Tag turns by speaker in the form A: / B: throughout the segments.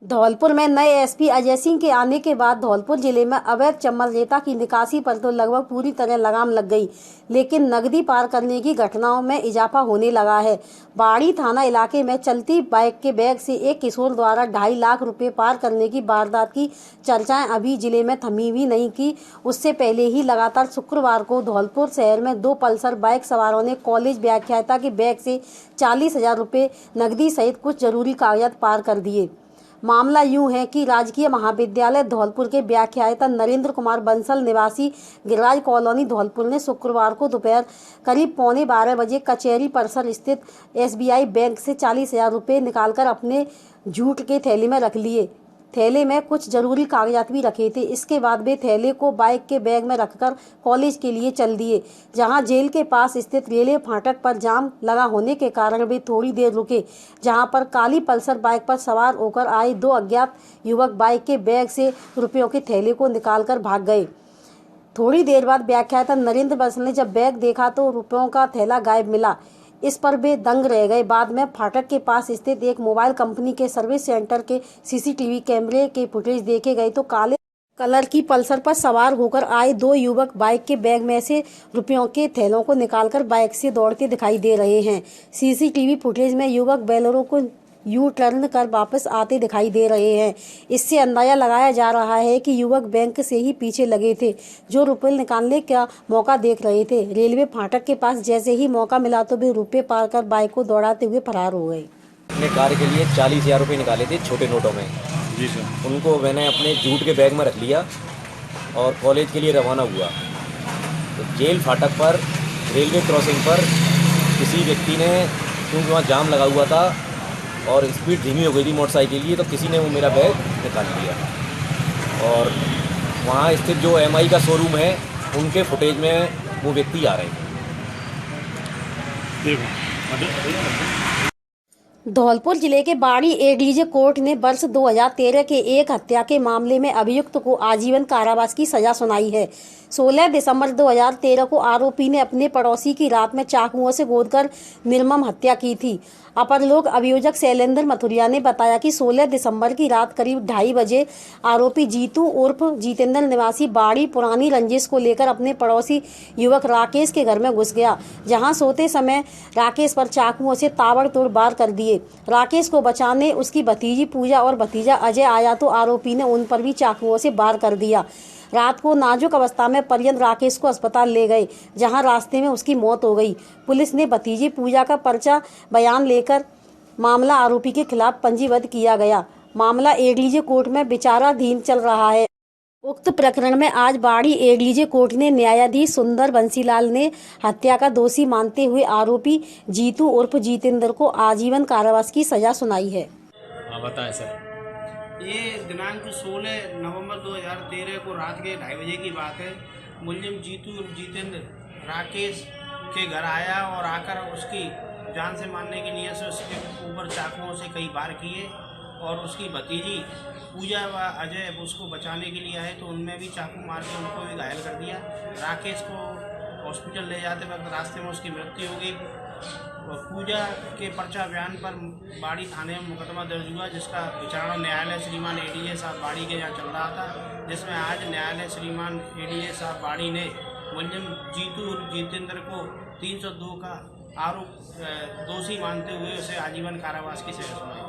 A: धौलपुर में नए एसपी अजय सिंह के आने के बाद धौलपुर जिले में अवैध चम्मल रेता की निकासी पर तो लगभग पूरी तरह लगाम लग गई, लेकिन नकदी पार करने की घटनाओं में इजाफा होने लगा है। बाड़ी थाना इलाके में चलती बाइक के बैग से एक किशोर द्वारा 2.5 लाख रुपए पार करने की वारदात की चर्चाएं अभी जिले में थमी भी नहीं की। उससे पहले ही लगातार शुक्रवार को धौलपुर शहर में 2 पल्सर बाइक सवारों ने कॉलेज व्याख्याता के बैग से 40,000 रुपए नकदी सहित कुछ जरूरी कागजात पार कर दिए। मामला यूं है कि राजकीय महाविद्यालय धौलपुर के व्याख्याता नरेंद्र कुमार बंसल निवासी गिरिराज कॉलोनी धौलपुर ने शुक्रवार को दोपहर करीब 11:15 बजे कचहरी परिसर स्थित SBI बैंक से 40,000 रुपये निकालकर अपने जूट के थैले में रख लिए। थैले में कुछ जरूरी कागजात भी रखे थे। इसके बाद वे थैले को बाइक के बैग में रखकर कॉलेज के लिए चल दिए। जहां जेल के पास स्थित रेलवे फाटक पर जाम लगा होने के कारण वे थोड़ी देर रुके, जहां पर काली पल्सर बाइक पर सवार होकर आए 2 अज्ञात युवक बाइक के बैग से रुपयों के थैले को निकालकर भाग गए। थोड़ी देर बाद व्याख्याता नरेंद्र बंसल ने जब बैग देखा तो रुपयों का थैला गायब मिला। इस पर वे दंग रह गए। बाद में फाटक के पास स्थित एक मोबाइल कंपनी के सर्विस सेंटर के CCTV कैमरे के फुटेज देखे गए तो काले कलर की पल्सर पर सवार होकर आए 2 युवक बाइक के बैग में से रुपयों के थैलों को निकालकर बाइक से दौड़ते दिखाई दे रहे हैं। CCTV फुटेज में युवक बोलेरो को यू टर्न कर वापस आते दिखाई दे रहे हैं। इससे अंदाजा लगाया जा रहा है कि युवक बैंक से ही पीछे लगे थे, जो रुपए निकालने का मौका देख रहे थे। रेलवे फाटक के पास जैसे ही मौका मिला तो वे रुपए पार कर बाइक को दौड़ाते हुए फरार हो गए।
B: अपने कार के लिए 40,000 रुपये निकाले थे छोटे नोटों में।
C: जी सर।
B: उनको मैंने अपने जूट के बैग में रख लिया और कॉलेज के लिए रवाना हुआ। तो जेल फाटक पर रेलवे क्रॉसिंग पर किसी व्यक्ति ने, क्योंकि वहाँ जाम लगा हुआ था और स्पीड धीमी हो गई थी मोटरसाइकिल की, तो किसी ने वो मेरा बैग निकाल लिया। और वहाँ स्थित जो MI का शोरूम है उनके फुटेज में वो व्यक्ति आ रहे थे।
A: धौलपुर जिले के बाड़ी ADJ कोर्ट ने वर्ष 2013 के एक हत्या के मामले में अभियुक्त को आजीवन कारावास की सजा सुनाई है। 16 दिसंबर 2013 को आरोपी ने अपने पड़ोसी की रात में चाकुओं से गोदकर निर्मम हत्या की थी। अपर लोक अभियोजक शैलेंद्र मथुरिया ने बताया कि 16 दिसंबर की रात करीब 2:30 बजे आरोपी जीतू उर्फ जितेंद्र निवासी बाड़ी पुरानी रंजिश को लेकर अपने पड़ोसी युवक राकेश के घर में घुस गया, जहां सोते समय राकेश पर चाकुओं से ताबड़तोड़ वार कर दिए। राकेश को बचाने उसकी भतीजी पूजा और भतीजा अजय आया तो आरोपी ने उन पर भी चाकुओं से वार कर दिया। रात को नाजुक अवस्था में परिजन राकेश को अस्पताल ले गए, जहां रास्ते में उसकी मौत हो गई। पुलिस ने भतीजी पूजा का पर्चा बयान लेकर मामला आरोपी के खिलाफ पंजीबद्ध किया गया। मामला ADJ कोर्ट में विचाराधीन चल रहा है। उक्त प्रकरण में आज बाड़ी ADJ कोर्ट ने न्यायाधीश सुंदर बंसीलाल ने हत्या का दोषी मानते हुए आरोपी जीतू उर्फ जितेंद्र को आजीवन कारावास की सजा सुनाई है।
C: बताएं सर।
D: ये दिनांक 16 नवंबर 2013 को रात के 2:30 बजे की बात है। मुलजिम जीतू जितेंद्र राकेश के घर आया और आकर उसकी जान से मारने की नीयत से उसके ऊपर चाकुओं से कई वार किए और उसकी भतीजी पूजा व अजय उसको बचाने के लिए आए तो उनमें भी चाकू मार के उनको भी घायल कर दिया। राकेश को हॉस्पिटल ले जाते वक्त रास्ते में उसकी मृत्यु हो गई और पूजा के पर्चा बयान पर बाड़ी थाने में मुकदमा दर्ज हुआ, जिसका विचारणा न्यायालय श्रीमान ADJ साहब बाड़ी के यहाँ चल रहा था, जिसमें आज न्यायालय श्रीमान ADJ साहब बाड़ी ने मुलजिम जीतू जितेंद्र को 302 का आरोप दोषी मानते हुए उसे आजीवन कारावास की सजा सुनाई।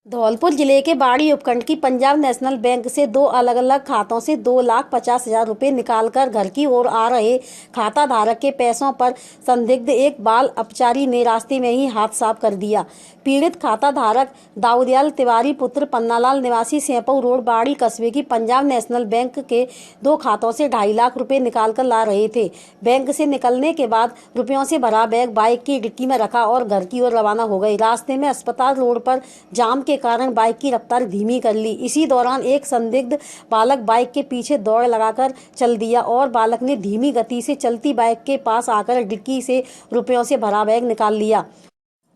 A: धौलपुर जिले के बाड़ी उपखंड की पंजाब नेशनल बैंक से 2 अलग अलग खातों से 2,50,000 रुपए निकालकर घर की ओर आ रहे खाता धारक के पैसों पर संदिग्ध एक बाल अपचारी ने रास्ते में ही हाथ साफ कर दिया। पीड़ित खाता धारक दाऊदयाल तिवारी पुत्र पन्नालाल निवासी सेंपऊ रोड बाड़ी कस्बे की पंजाब नेशनल बैंक के 2 खातों से 2.5 लाख रुपए निकालकर ला रहे थे। बैंक से निकलने के बाद रुपयों से भरा बैग बाइक की डिक्की में रखा और घर की ओर रवाना हो गए। रास्ते में अस्पताल रोड पर जाम के कारण बाइक की रफ्तार धीमी कर ली। इसी दौरान एक संदिग्ध बालक बाइक के पीछे दौड़ लगाकर चल दिया और बालक ने धीमी गति से चलती बाइक के पास आकर डिक्की से रुपयों से भरा बैग निकाल लिया।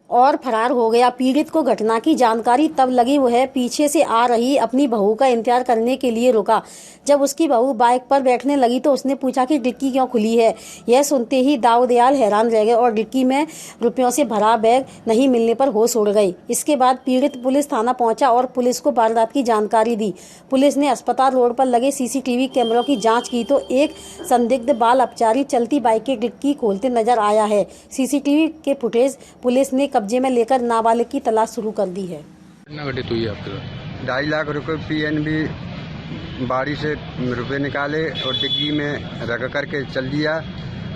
A: और फरार हो गया। पीड़ित को घटना की जानकारी तब लगी वह पीछे से आ रही अपनी बहू का इंतजार करने के लिए रुका। जब उसकी बहू बाइक पर बैठने लगी तो उसने पूछा कि डिक्की क्यों खुली है। यह सुनते ही दाऊदयाल हैरान रह गए और डिक्की में रुपयों से भरा बैग नहीं मिलने पर होश उड़ गई। इसके बाद पीड़ित पुलिस थाना पहुंचा और पुलिस को वारदात की जानकारी दी। पुलिस ने अस्पताल रोड पर लगे सीसीटीवी कैमरों की जाँच की तो एक संदिग्ध बाल अपचारी चलती बाइक की डिक्की खोलते नजर आया है। सीसीटीवी के फुटेज पुलिस ने कब्जे में लेकर नाबालिग की तलाश शुरू कर दी है।
C: कितना घटित हुई है आपके साथ?
E: 2.5 लाख रुपए पीएनबी बाड़ी से रुपए निकाले और डिग्गी में रख करके चल दिया।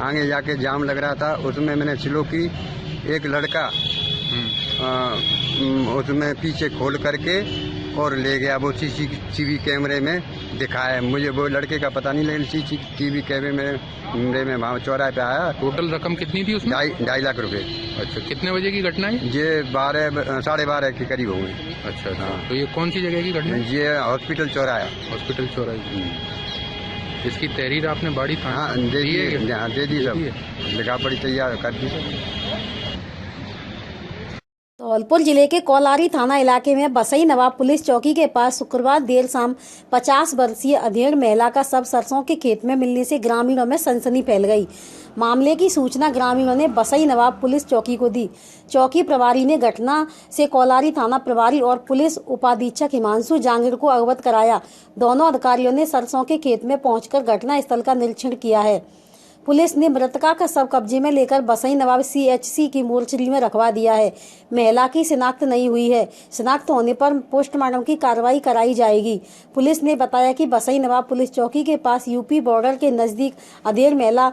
E: आगे जाके जाम लग रहा था, उसमें मैंने स्लो की। एक लड़का उसमें पीछे खोल करके और ले गया। वो सीसीटीवी कैमरे में दिखाया। मुझे वो लड़के का पता नहीं, लेकिन सीसीटीवी कैमरे में वहाँ चौराहे पे आया।
C: टोटल रकम कितनी थी उसमें?
E: 2.5 लाख रुपए।
C: अच्छा, कितने बजे की घटना है?
E: ये 12:30 के करीब हुए।
C: अच्छा अच्छा। तो ये कौन सी जगह की घटना है?
E: ये हॉस्पिटल चौराहा।
C: हॉस्पिटल चौराहे। इसकी तहरीर आपने बाड़ी था?
E: हाँ, दे दी सब। लिखा पढ़ी तैयार कर दी।
A: धौलपुर जिले के कौलारी थाना इलाके में बसई नवाब पुलिस चौकी के पास शुक्रवार देर शाम 50 वर्षीय अधेड़ महिला का शव सरसों के खेत में मिलने से ग्रामीणों में सनसनी फैल गई। मामले की सूचना ग्रामीणों ने बसई नवाब पुलिस चौकी को दी। चौकी प्रभारी ने घटना से कौलारी थाना प्रभारी और पुलिस उपाधीक्षक हिमांशु जांगिड़ को अवगत कराया। दोनों अधिकारियों ने सरसों के खेत में पहुंचकर घटना स्थल का निरीक्षण किया है। पुलिस ने मृतका का शव कब्जे में लेकर बसई नवाब CHC की मोर्चरी में रखवा दिया है। महिला की शिनाख्त नहीं हुई है। शिनाख्त होने पर पोस्टमार्टम की कार्रवाई कराई जाएगी। पुलिस ने बताया कि बसई नवाब पुलिस चौकी के पास यूपी बॉर्डर के नजदीक अधेड़ महिला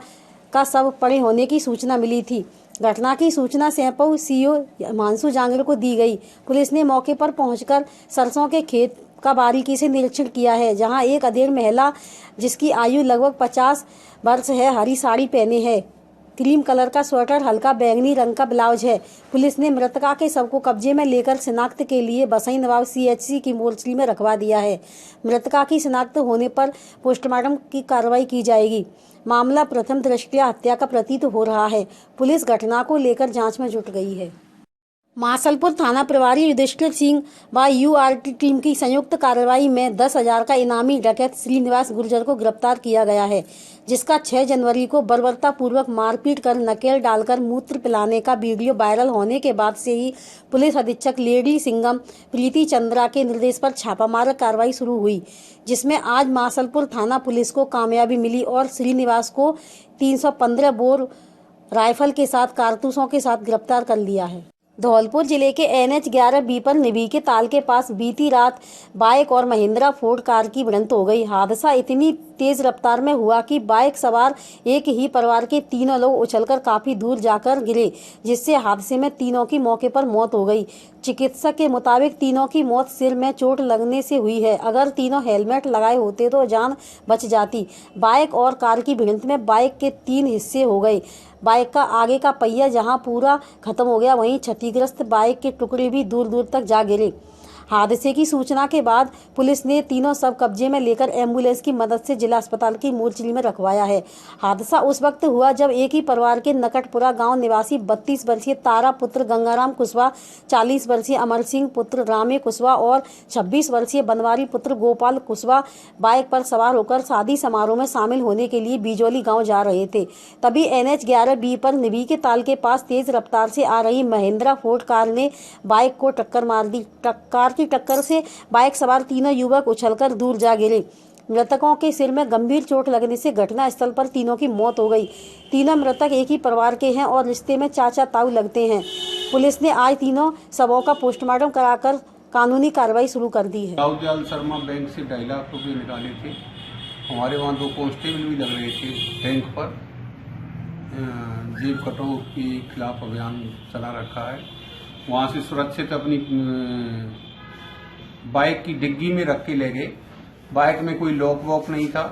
A: का शव पड़े होने की सूचना मिली थी। घटना की सूचना सैंपऊ CO हिमांशु जांगिड़ को दी गई। पुलिस ने मौके पर पहुंचकर सरसों के खेत का बारीकी से निरीक्षण किया है, जहां एक अधेड़ महिला जिसकी आयु लगभग 50 वर्ष है, हरी साड़ी पहने है, क्रीम कलर का स्वेटर, हल्का बैंगनी रंग का ब्लाउज है। पुलिस ने मृतका के शव को कब्जे में लेकर शिनाख्त के लिए बसई नवाब CHC की मोर्चरी में रखवा दिया है। मृतका की शिनाख्त होने पर पोस्टमार्टम की कार्रवाई की जाएगी। मामला प्रथम दृष्टया हत्या का प्रतीत हो रहा है। पुलिस घटना को लेकर जांच में जुट गई है। मासलपुर थाना प्रभारी युधिष्ठिर सिंह व URT टीम की संयुक्त कार्रवाई में 10,000 का इनामी डकैत श्रीनिवास गुर्जर को गिरफ्तार किया गया है, जिसका 6 जनवरी को बर्बरतापूर्वक मारपीट कर नकेल डालकर मूत्र पिलाने का वीडियो वायरल होने के बाद से ही पुलिस अधीक्षक लेडी सिंगम प्रीति चंद्रा के निर्देश पर छापामार कार्रवाई शुरू हुई, जिसमें आज मासलपुर थाना पुलिस को कामयाबी मिली और श्रीनिवास को 315 बोर राइफल के साथ कारतूसों के साथ गिरफ्तार कर लिया है। धौलपुर जिले के NH 11B पर निभी के ताल के पास बीती रात बाइक और महिंद्रा फोर्ड कार की भिड़ंत हो गई। हादसा इतनी तेज रफ्तार में हुआ कि बाइक सवार एक ही परिवार के तीनों लोग उछलकर काफी दूर जाकर गिरे, जिससे हादसे में तीनों की मौके पर मौत हो गई। चिकित्सक के मुताबिक तीनों की मौत सिर में चोट लगने से हुई है। अगर तीनों हेलमेट लगाए होते तो जान बच जाती। बाइक और कार की भिड़ंत में बाइक के 3 हिस्से हो गए। बाइक का आगे का पहिया जहां पूरा खत्म हो गया, वहीं क्षतिग्रस्त बाइक के टुकड़े भी दूर दूर तक जा गिरे। हादसे की सूचना के बाद पुलिस ने तीनों शव कब्जे में लेकर एम्बुलेंस की मदद से जिला अस्पताल की मोर्चरी में रखवाया है। हादसा उस वक्त हुआ जब एक ही परिवार के नकटपुरा गांव निवासी 32 वर्षीय तारा पुत्र गंगाराम कुशवाहा, 40 वर्षीय अमर सिंह पुत्र रामे कुशवाहा और 26 वर्षीय बनवारी पुत्र गोपाल कुशवाहा बाइक पर सवार होकर शादी समारोह में शामिल होने के लिए बिजौली गाँव जा रहे थे। तभी NH 11B पर निभी के ताल के पास तेज रफ्तार से आ रही महिंद्रा फोर्ड कार ने बाइक को टक्कर मार दी। कार की टक्कर से बाइक सवार तीनों युवक उछलकर दूर जा गिरे। मृतकों के सिर में गंभीर चोट लगने से घटना स्थल पर तीनों की मौत हो गई। तीनों मृतक एक ही परिवार के हैं और रिश्ते में चाचा ताऊ लगते हैं। पुलिस ने आज तीनों शवों का पोस्टमार्टम कराकर कानूनी कार्रवाई शुरू कर दी है।
F: दाऊदयाल शर्मा बैंक से 2.5 लाख रुपये निकाले थे। हमारे वहाँ 2 कांस्टेबल भी लग रहे थे बैंक पर। जेब कटों के खिलाफ अभियान चला रखा है। वहाँ से सुरक्षित अपनी बाइक की डिग्गी में रख के ले गए। बाइक में कोई लॉक वॉक नहीं था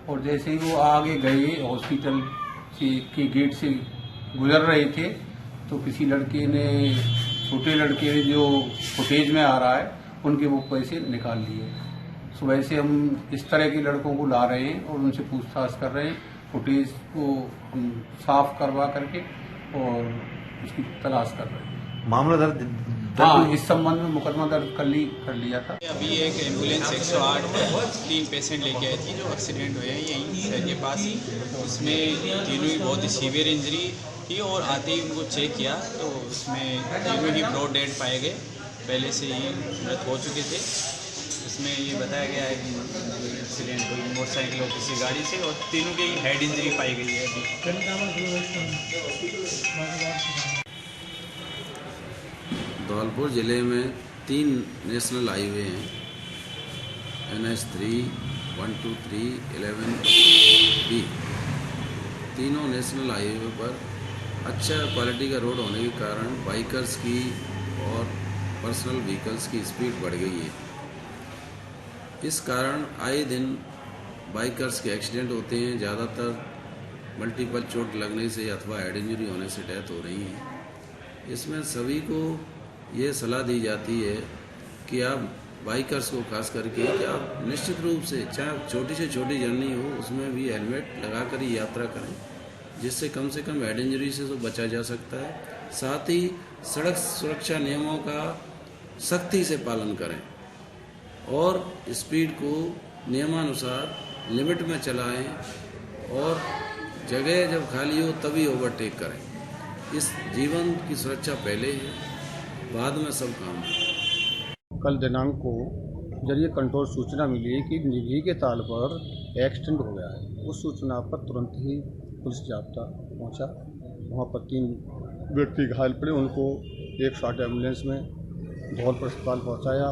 F: और जैसे ही वो आगे गए हॉस्पिटल के गेट से गुजर रहे थे तो किसी लड़के ने, छोटे लड़के ने जो फुटेज में आ रहा है, उनके वो पैसे निकाल लिए। सुबह से हम इस तरह के लड़कों को ला रहे हैं और उनसे पूछताछ कर रहे हैं। फुटेज को हम साफ करवा करके और उसकी तलाश कर रहे हैं।
E: मामला दर्ज
F: हाँ, इस संबंध में मुकदमा दर्ज कर लिया था।
G: अभी एक एम्बुलेंस 108 3 पेशेंट लेके आई थी जो एक्सीडेंट हुए हैं यहीं शहर के पास ही। उसमें तीनों ही बहुत ही सीवियर इंजरी थी और आते ही उनको चेक किया तो उसमें तीनों ही ब्रॉड डेड पाए गए, पहले से ही मृत हो चुके थे। इसमें ये बताया गया है कि एक्सीडेंट हुई मोटरसाइकिल और किसी गाड़ी से और तीनों की हेड इंजरी पाई गई है अभी।
H: धौलपुर ज़िले में 3 नेशनल हाईवे हैं, NH3, 123, 11B। तीनों नेशनल हाईवे पर अच्छा क्वालिटी का रोड होने के कारण बाइकर्स की और पर्सनल व्हीकल्स की स्पीड बढ़ गई है। इस कारण आए दिन बाइकर्स के एक्सीडेंट होते हैं, ज़्यादातर मल्टीपल चोट लगने से अथवा हेड इंजरी होने से डेथ हो रही है। इसमें सभी को ये सलाह दी जाती है कि आप बाइकर्स को खास करके कि आप निश्चित रूप से चाहे छोटी से छोटी जर्नी हो उसमें भी हेलमेट लगा कर ही यात्रा करें, जिससे कम से कम हेड इंजरी से तो बचा जा सकता है। साथ ही सड़क सुरक्षा नियमों का सख्ती से पालन करें और स्पीड को नियमानुसार लिमिट में चलाएं और जगह जब खाली हो तभी ओवरटेक करें। इस जीवन की सुरक्षा पहले है, बाद में सब काम है।
I: कल दिनांक को जरिए कंट्रोल सूचना मिली है कि निजी के ताल पर एक्सीडेंट हो गया है। उस सूचना पर तुरंत ही पुलिस जाब्ता पहुंचा। वहां पर 3 व्यक्ति घायल पड़े, उनको 108 एम्बुलेंस में धौलपुर अस्पताल पहुंचाया।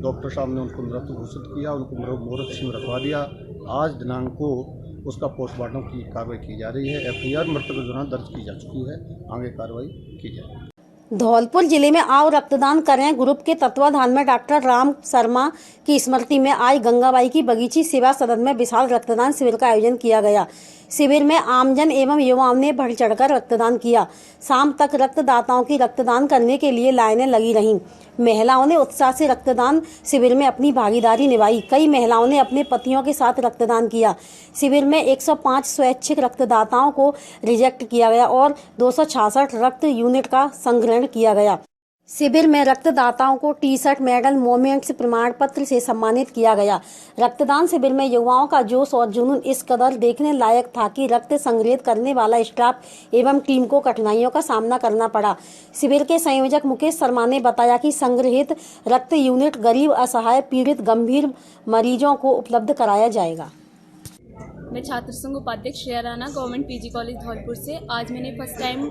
I: डॉक्टर साहब ने उनको मृत घोषित किया, उनको मोर्चरी में रखवा दिया। आज दिनांक को उसका पोस्टमार्टम की कार्रवाई की जा रही है। FIR मृतक के दौरान दर्ज की जा चुकी है, आगे कार्रवाई की जाएगी।
A: धौलपुर जिले में आओ रक्तदान करें ग्रुप के तत्वाधान में डॉक्टर राम शर्मा की स्मृति में आज गंगाबाई की बगीची सेवा सदन में विशाल रक्तदान शिविर का आयोजन किया गया। शिविर में आमजन एवं युवाओं ने बढ़ चढ़कर रक्तदान किया। शाम तक रक्तदाताओं की रक्तदान करने के लिए लाइनें लगी रहीं। महिलाओं ने उत्साह से रक्तदान शिविर में अपनी भागीदारी निभाई। कई महिलाओं ने अपने पतियों के साथ रक्तदान किया। शिविर में 105 स्वैच्छिक रक्तदाताओं को रिजेक्ट किया गया और 266 रक्त यूनिट का संग्रहण किया गया। शिविर में रक्तदाताओं को टी-शर्ट, मेडल, मोमेंट्स, प्रमाण पत्र से सम्मानित किया गया। रक्तदान शिविर में युवाओं का जोश और जुनून इस कदर देखने लायक था कि रक्त संग्रहित करने वाला स्टाफ एवं टीम को कठिनाइयों का सामना करना पड़ा। शिविर के संयोजक मुकेश शर्मा ने बताया कि संग्रहित रक्त यूनिट गरीब, असहाय, पीड़ित, गंभीर मरीजों को उपलब्ध कराया जाएगा।
J: मैं छात्र संघ उपाध्यक्ष Shreya Rana, government PG college Dholpur से। आज मैंने फर्स्ट टाइम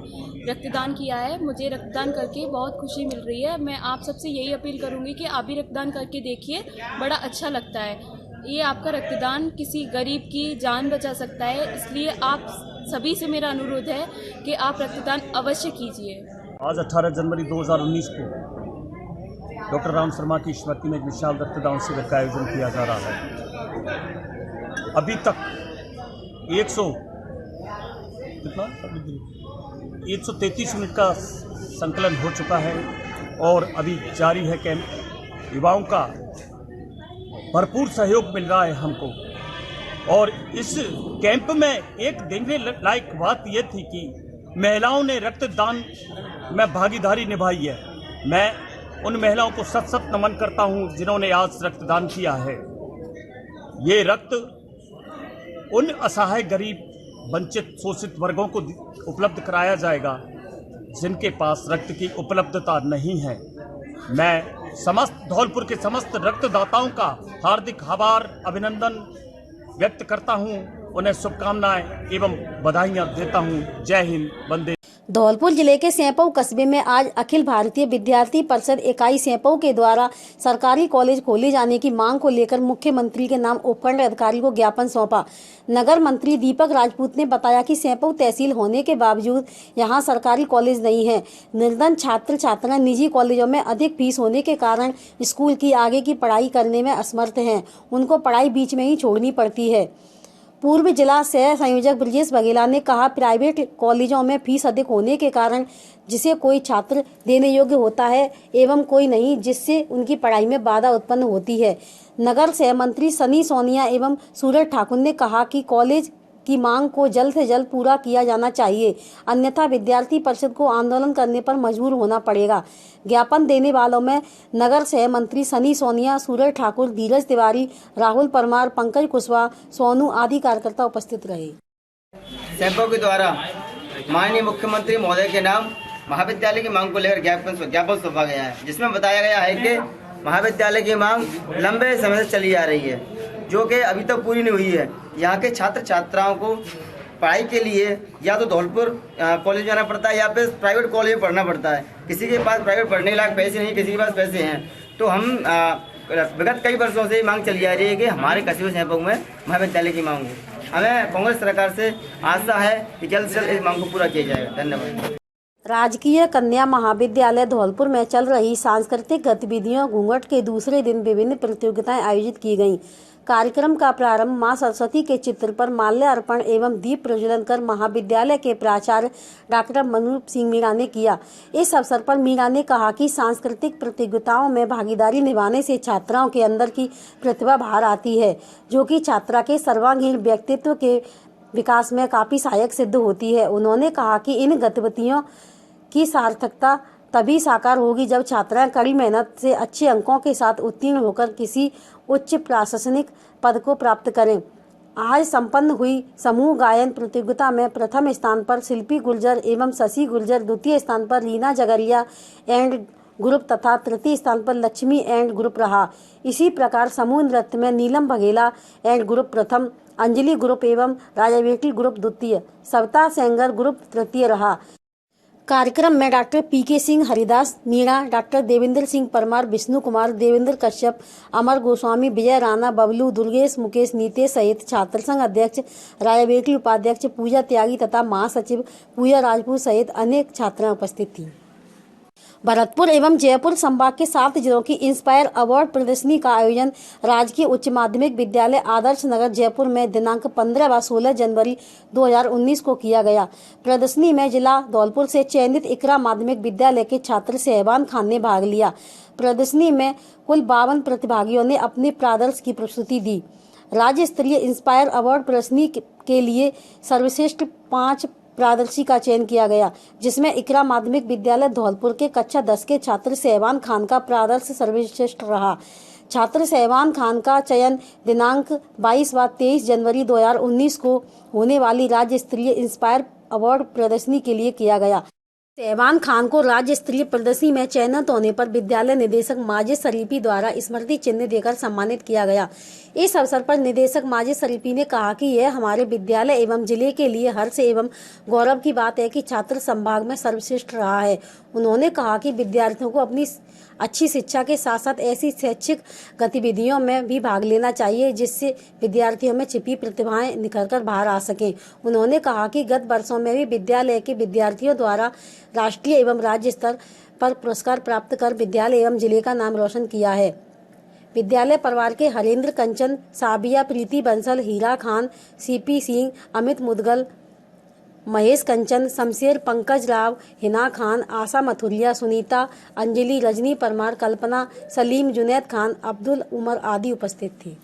J: रक्तदान किया है। मुझे रक्तदान करके बहुत खुशी मिल रही है। मैं आप सबसे यही अपील करूंगी कि आप भी रक्तदान करके देखिए, बड़ा अच्छा लगता है। ये आपका रक्तदान किसी गरीब की जान बचा सकता है, इसलिए आप सभी से मेरा अनुरोध है कि आप रक्तदान अवश्य कीजिए।
K: आज 18 जनवरी 2019 को डॉक्टर राम शर्मा की स्मृति में एक विशाल रक्तदान शिविर का आयोजन किया जा रहा है। अभी तक 133 यूनिट का संकलन हो चुका है और अभी जारी है कैंप। युवाओं का भरपूर सहयोग मिल रहा है हमको और इस कैंप में एक देखने लायक बात यह थी कि महिलाओं ने रक्तदान में भागीदारी निभाई है। मैं उन महिलाओं को सत सत नमन करता हूं जिन्होंने आज रक्तदान किया है। ये रक्त उन असहाय, गरीब, वंचित, शोषित वर्गों को उपलब्ध कराया जाएगा जिनके पास रक्त की उपलब्धता नहीं है। मैं समस्त धौलपुर के समस्त रक्तदाताओं का हार्दिक आभार, अभिनंदन व्यक्त करता हूं, उन्हें शुभकामनाएं एवं बधाइयां देता हूं। जय हिंद, वंदे।
A: धौलपुर जिले के सैंपऊ कस्बे में आज अखिल भारतीय विद्यार्थी परिषद इकाई सैंपऊ के द्वारा सरकारी कॉलेज खोले जाने की मांग को लेकर मुख्यमंत्री के नाम उपखंड अधिकारी को ज्ञापन सौंपा। नगर मंत्री दीपक राजपूत ने बताया कि सैंपऊ तहसील होने के बावजूद यहां सरकारी कॉलेज नहीं है। निर्धन छात्र छात्राएं निजी कॉलेजों में अधिक फीस होने के कारण स्कूल की आगे की पढ़ाई करने में असमर्थ हैं। उनको पढ़ाई बीच में ही छोड़नी पड़ती है। पूर्व जिला सह संयोजक ब्रजेश बघेला ने कहा, प्राइवेट कॉलेजों में फीस अधिक होने के कारण जिसे कोई छात्र देने योग्य होता है एवं कोई नहीं, जिससे उनकी पढ़ाई में बाधा उत्पन्न होती है। नगर सह मंत्री सनी सोनिया एवं सूरज ठाकुर ने कहा कि कॉलेज की मांग को जल्द से जल्द पूरा किया जाना चाहिए, अन्यथा विद्यार्थी परिषद को आंदोलन करने पर मजबूर होना पड़ेगा। ज्ञापन देने वालों में नगर सह मंत्री सनी सोनिया, सूरज ठाकुर, धीरज तिवारी, राहुल परमार, पंकज कुशवाहा, सोनू आदि कार्यकर्ता उपस्थित रहे।
L: सैंपल के द्वारा माननीय मुख्यमंत्री महोदय के नाम महाविद्यालय की मांग को लेकर ज्ञापन सौंपा गया है, जिसमें बताया गया है कि महाविद्यालय की मांग लंबे समय से चली आ रही है, जो कि अभी तक पूरी नहीं हुई है। यहाँ के छात्र छात्राओं को पढ़ाई के लिए या तो धौलपुर कॉलेज जाना पड़ता है या फिर प्राइवेट कॉलेज में पढ़ना पड़ता है। किसी के पास प्राइवेट पढ़ने लायक पैसे नहीं, किसी के पास पैसे हैं। तो हम विगत कई वर्षों से मांग चली आ रही है कि हमारे कस्बे सैंपल में महाविद्यालय की मांग हो। हमें कांग्रेस सरकार से आशा है कि जल्द से जल्द इस मांग को पूरा किया जाएगा। धन्यवाद।
A: राजकीय कन्या महाविद्यालय धौलपुर में चल रही सांस्कृतिक गतिविधियों घूंघट के दूसरे दिन विभिन्न प्रतियोगिताएं आयोजित की गईं। कार्यक्रम का प्रारंभ मां सरस्वती के चित्र पर माल्यार्पण एवं दीप प्रज्वलन कर महाविद्यालय के प्राचार्य डॉक्टर मनरूप सिंह मीणा ने किया। इस अवसर पर मीणा ने कहा कि सांस्कृतिक प्रतियोगिताओं में भागीदारी निभाने से छात्राओं के अंदर की प्रतिभा बाहर आती है, जो कि छात्रा के सर्वांगीण व्यक्तित्व के विकास में काफी सहायक सिद्ध होती है। उन्होंने कहा कि इन गतिविधियों की सार्थकता तभी साकार होगी जब छात्राएं कड़ी मेहनत से अच्छे अंकों के साथ उत्तीर्ण होकर किसी उच्च प्रशासनिक पद को प्राप्त करें। आज संपन्न हुई समूह गायन प्रतियोगिता में प्रथम स्थान पर शिल्पी गुर्जर एवं शशि गुर्जर, द्वितीय स्थान पर रीना जगरिया एंड ग्रुप तथा तृतीय स्थान पर लक्ष्मी एंड ग्रुप रहा। इसी प्रकार समूह नृत्य में नीलम बघेला एंड ग्रुप प्रथम, अंजलि ग्रुप एवं राजा बेटी ग्रुप द्वितीय, सविता सेंगर ग्रुप तृतीय रहा। कार्यक्रम में डॉक्टर पीके सिंह हरिदास मीणा, डॉक्टर देवेंद्र सिंह परमार, विष्णु कुमार, देवेंद्र कश्यप, अमर गोस्वामी, विजय राणा, बबलू, दुर्गेश, मुकेश नीते सहित छात्र संघ अध्यक्ष, रायबेटी उपाध्यक्ष, पूजा त्यागी तथा महासचिव पूजा राजपूत सहित अनेक छात्राएं उपस्थित थीं। भरतपुर एवं जयपुर संभाग के 7 जिलों की इंस्पायर अवार्ड प्रदर्शनी का आयोजन राजकीय उच्च माध्यमिक विद्यालय आदर्श नगर जयपुर में दिनांक 15 व 16 जनवरी 2019 को किया गया। प्रदर्शनी में जिला धौलपुर से चयनित इकरा माध्यमिक विद्यालय के छात्र सहबान खान ने भाग लिया। प्रदर्शनी में कुल 52 प्रतिभागियों ने अपने प्रादर्श की प्रस्तुति दी। राज्य स्तरीय इंस्पायर अवार्ड प्रदर्शनी के लिए सर्वश्रेष्ठ 5 प्रादर्शी का चयन किया गया, जिसमें इकरा माध्यमिक विद्यालय धौलपुर के कक्षा 10 के छात्र सहबान खान का प्रादर्श सर्वश्रेष्ठ रहा। छात्र सहबान खान का चयन दिनांक 22 व 23 जनवरी 2019 को होने वाली राज्य स्तरीय इंस्पायर अवार्ड प्रदर्शनी के लिए किया गया। सहबान खान को राज्य स्तरीय प्रदर्शनी में चयनित होने पर विद्यालय निदेशक माजिद शरीफी द्वारा स्मृति चिन्ह देकर सम्मानित किया गया। इस अवसर पर निदेशक माजिद शरीफी ने कहा कि यह हमारे विद्यालय एवं जिले के लिए हर्ष एवं गौरव की बात है कि छात्र संभाग में सर्वश्रेष्ठ रहा है। उन्होंने कहा कि विद्यार्थियों को अपनी अच्छी शिक्षा के साथ साथ ऐसी शैक्षिक गतिविधियों में भी भाग लेना चाहिए जिससे विद्यार्थियों में छिपी प्रतिभाएं निखरकर बाहर आ सकें। उन्होंने कहा कि गत वर्षों में भी विद्यालय के विद्यार्थियों द्वारा राष्ट्रीय एवं राज्य स्तर पर पुरस्कार प्राप्त कर विद्यालय एवं जिले का नाम रोशन किया है। विद्यालय परिवार के हरेंद्र कंचन, साबिया, प्रीति बंसल, हीरा खान, सीपी सिंह, अमित मुदगल, महेश कंचन, शमशेर, पंकज राव, हिना खान, आशा मथुरिया, सुनीता, अंजलि, रजनी परमार, कल्पना, सलीम, जुनैद खान, अब्दुल उमर आदि उपस्थित थे।